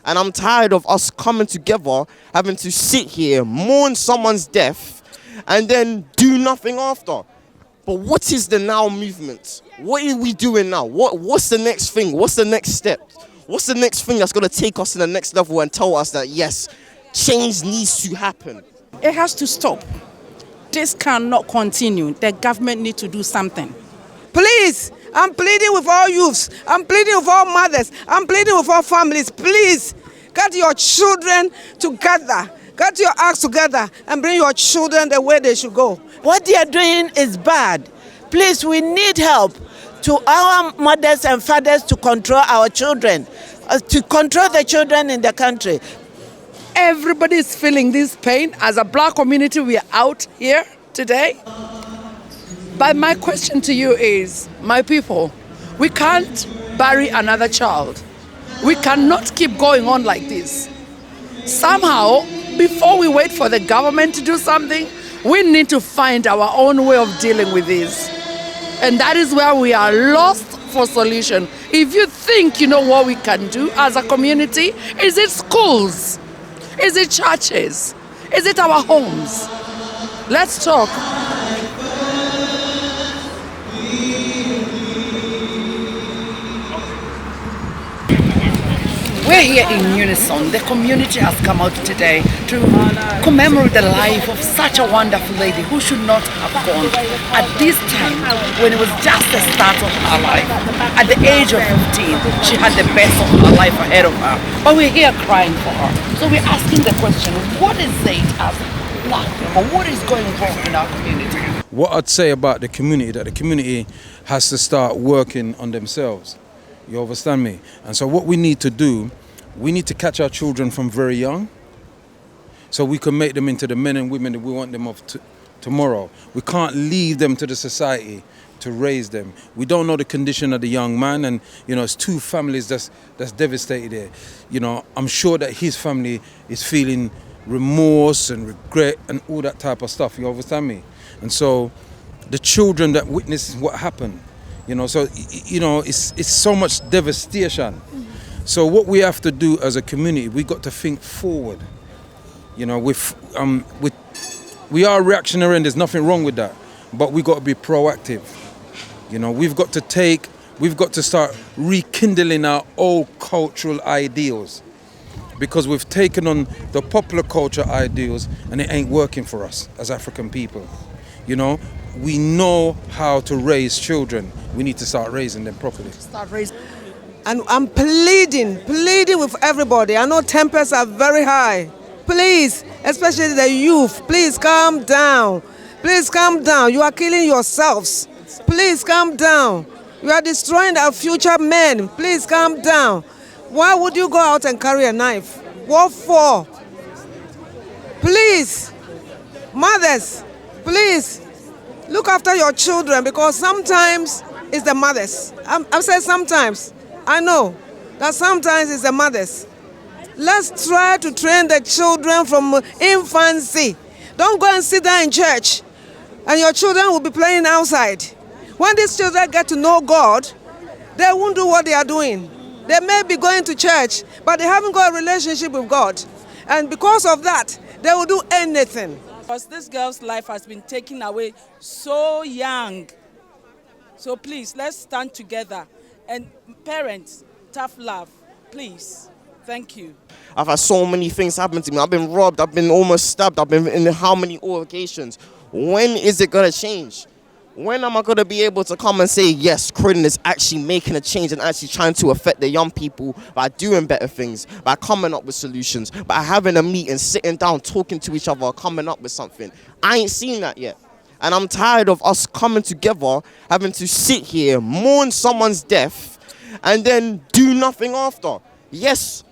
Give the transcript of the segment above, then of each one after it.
And I'm tired of us coming together, having to sit here, mourn someone's death, and then do nothing after. But what is the now movement? What are we doing now? What's the next thing? What's the next step? What's the next thing that's going to take us to the next level and tell us that, yes, change needs to happen? It has to stop. This cannot continue. The government needs to do something. Please, I'm pleading with all youths. I'm pleading with all mothers. I'm pleading with all families. Please, get your children together. Get your acts together and bring your children the way they should go. What they are doing is bad. Please, we need help to our mothers and fathers to control our children, to control the children in the country. Everybody is feeling this pain. As a black community, we are out here today. But my question to you is, my people, we can't bury another child. We cannot keep going on like this. Somehow, before we wait for the government to do something, we need to find our own way of dealing with this. And that is where we are lost for solution. If you think you know what we can do as a community, is it schools? Is it churches? Is it our homes? Let's talk. We're here in unison. The community has come out today to commemorate the life of such a wonderful lady who should not have gone at this time when it was just the start of her life. At the age of 15, she had the best of her life ahead of her. But we're here crying for her. So we're asking the question, what is it as black people? What is going wrong in our community? What I'd say about the community, that the community has to start working on themselves. You understand me? And so what we need to do, we need to catch our children from very young so we can make them into the men and women that we want them of tomorrow. We can't leave them to the society to raise them. We don't know the condition of the young man, and it's two families that's devastated here. I'm sure that his family is feeling remorse and regret and all that type of stuff. You understand me? And so the children that witness what happened, it's so much devastation. So what we have to do as a community, we got to think forward. We are reactionary and there's nothing wrong with that, but we got to be proactive. We've got to start rekindling our old cultural ideals, because we've taken on the popular culture ideals and it ain't working for us as African people. We know how to raise children. We need to start raising them properly. And I'm pleading with everybody. I know tempers are very high. Please, especially the youth, please calm down. Please calm down. You are killing yourselves. Please calm down. You are destroying our future men. Please calm down. Why would you go out and carry a knife? What for? Please, mothers, please look after your children, because sometimes it's the mothers. I'm saying sometimes. I know that sometimes it's the mothers. Let's try to train the children from infancy. Don't go and sit there in church and your children will be playing outside. When these children get to know God, they won't do what they are doing. They may be going to church, but they haven't got a relationship with God. And because of that, they will do anything. Because this girl's life has been taken away so young. So please, let's stand together. And parents, tough love, please. Thank you. I've had so many things happen to me. I've been robbed. I've been almost stabbed. I've been in how many occasions? When is it going to change? When am I going to be able to come and say, yes, Croydon is actually making a change and actually trying to affect the young people by doing better things, by coming up with solutions, by having a meeting, sitting down, talking to each other, coming up with something? I ain't seen that yet. And I'm tired of us coming together, having to sit here, mourn someone's death, and then do nothing after. Yes,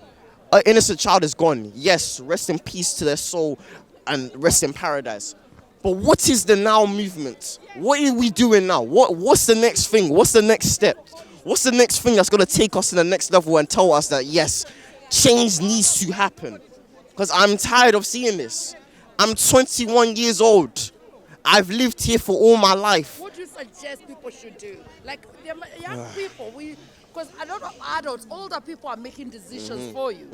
an innocent child is gone. Yes, rest in peace to their soul and rest in paradise. But what is the now movement? What are we doing now? What's the next thing? What's the next step? What's the next thing that's going to take us to the next level and tell us that, yes, change needs to happen? Because I'm tired of seeing this. I'm 21 years old. I've lived here for all my life. What do you suggest people should do? Like young people, Because a lot of adults, older people are making decisions for you.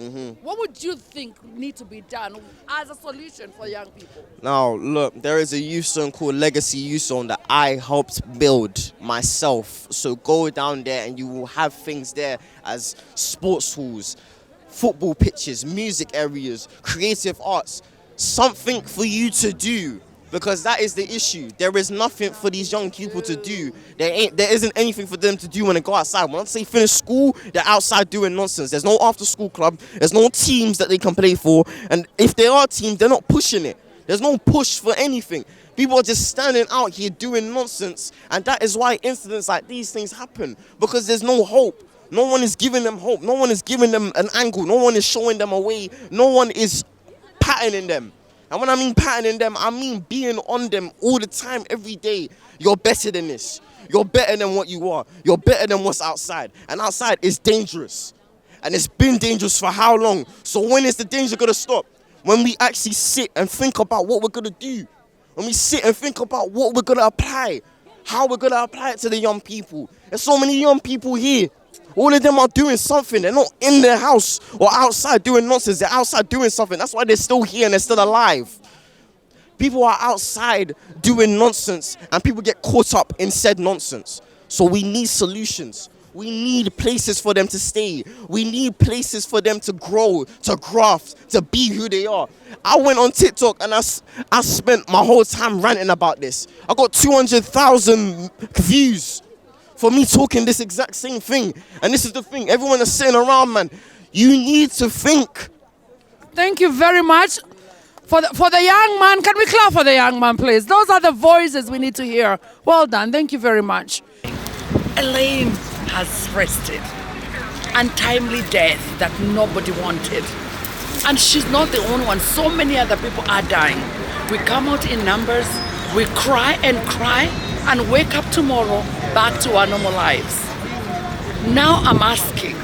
What would you think need to be done as a solution for young people? Now, look, there is a youth zone called Legacy Youth Zone that I helped build myself. So go down there and you will have things there as sports halls, football pitches, music areas, creative arts, something for you to do. Because that is the issue. There is nothing for these young people to do. There isn't anything for them to do when they go outside. Once they finish school, they're outside doing nonsense. There's no after school club. There's no teams that they can play for. And if there are teams, they're not pushing it. There's no push for anything. People are just standing out here doing nonsense. And that is why incidents like these things happen. Because there's no hope. No one is giving them hope. No one is giving them an angle. No one is showing them a way. No one is patterning them. And when I mean patterning them, I mean being on them all the time, every day. You're better than this. You're better than what you are. You're better than what's outside. And outside is dangerous. And it's been dangerous for how long? So when is the danger going to stop? When we actually sit and think about what we're going to do. When we sit and think about what we're going to apply. How we're going to apply it to the young people. There's so many young people here. All of them are doing something. They're not in their house or outside doing nonsense. They're outside doing something. That's why they're still here and they're still alive. People are outside doing nonsense and people get caught up in said nonsense. So we need solutions. We need places for them to stay. We need places for them to grow, to graft, to be who they are. I went on TikTok and I spent my whole time ranting about this. I got 200,000 views for me talking this exact same thing. And this is the thing, everyone is sitting around, man. You need to think. Thank you very much. For the young man, can we clap for the young man, please? Those are the voices we need to hear. Well done. Thank you very much. Elaine has rested. Untimely death that nobody wanted. And she's not the only one. So many other people are dying. We come out in numbers, we cry and wake up tomorrow back to our normal lives. Now I'm asking,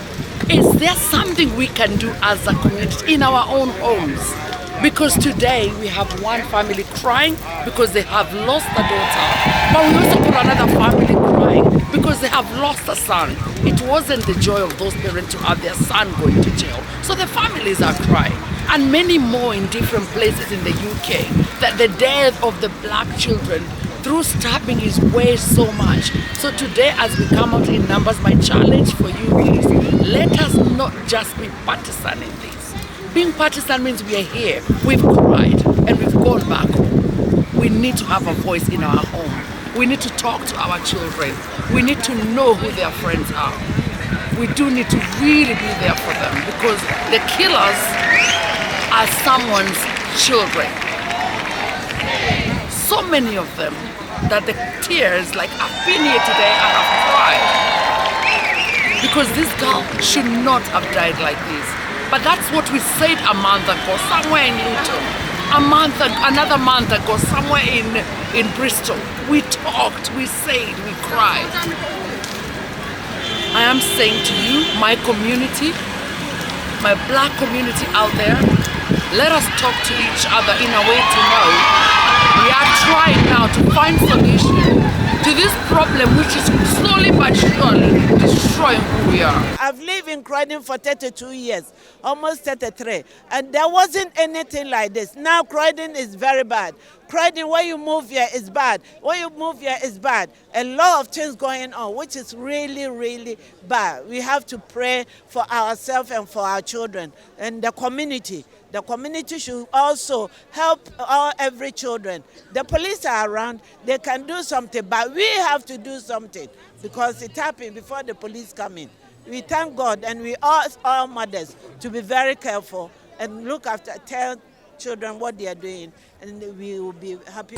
is there something we can do as a community in our own homes? Because today we have one family crying because they have lost a daughter, but we also put another family crying because they have lost a son. It wasn't the joy of those parents to have their son going to jail. So the families are crying. And many more in different places in the UK, that the death of the black children through stabbing is way so much. So today, as we come out in numbers, my challenge for you is, let us not just be partisan in this. Being partisan means we are here, we've cried, and we've gone back home. We need to have a voice in our home. We need to talk to our children. We need to know who their friends are. We do need to really be there for them, because the killers are someone's children. So many of them that the tears, like I've been here today and I've cried. Because this girl should not have died like this. But that's what we said a month ago, somewhere in Luton. Another month ago, somewhere in Bristol. We talked, we said, we cried. I am saying to you, my community, my black community out there, let us talk to each other in a way to know we are trying now to find solution to this problem, which is slowly but surely destroying who we are. I've lived in Croydon for 32 years, almost 33, and there wasn't anything like this. Now Croydon is very bad. Croydon, where you move here is bad. Where you move here is bad. A lot of things going on, which is really, really bad. We have to pray for ourselves and for our children and the community. The community should also help every children. The police are around, they can do something, but we have to do something because it happened before the police come in. We thank God and we ask all mothers to be very careful and look after, tell children what they are doing, and we will be happy.